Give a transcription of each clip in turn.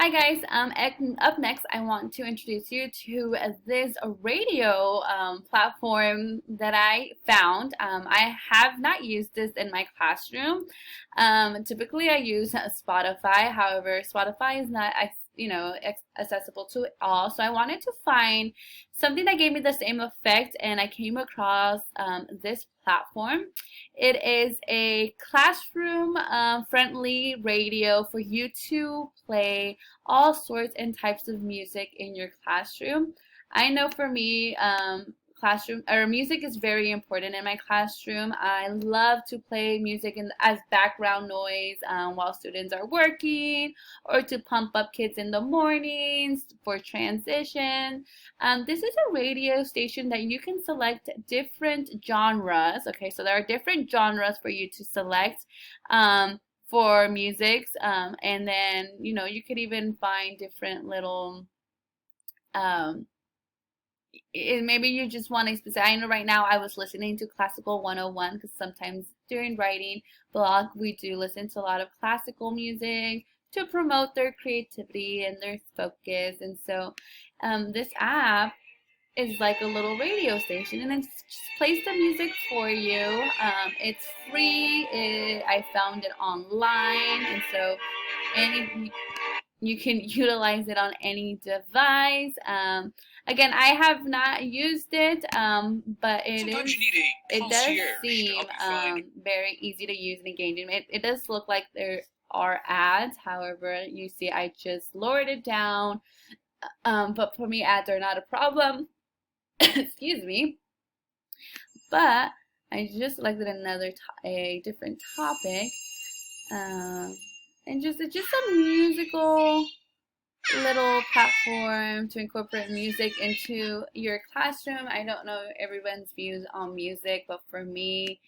Hi guys, up next I want to introduce you to this radio platform that I found. I have not used this in my classroom. Typically I use Spotify, however, Spotify is not accessible to all, so I wanted to find something that gave me the same effect, and I came across this platform. It is a classroom friendly radio for you to play all sorts and types of music in your classroom. I know for me, classroom or music is very important in my classroom. I love to play music as background noise while students are working, or to pump up kids in the mornings for transition. This is a radio station that you can select different genres. Okay, so there are different genres for you to select. For musics, and then you could even find different little um, maybe you just want a specific. I know right now I was listening to Classical 101 because sometimes during writing blog we do listen to a lot of classical music to promote their creativity and their focus, and so this app is like a little radio station, and it just plays the music for you. It's free. I found it online, and so any you can utilize it on any device. Again, I have not used it, but it does seem very easy to use and engaging. It does look like there are ads. However, you see I just lowered it down. But for me, ads are not a problem. Excuse me. But I just selected a different topic, and it's just a musical little platform to incorporate music into your classroom. I don't know everyone's views on music, but for me,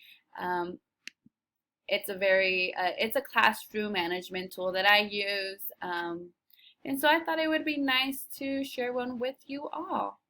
it's a classroom management tool that I use, and so I thought it would be nice to share one with you all.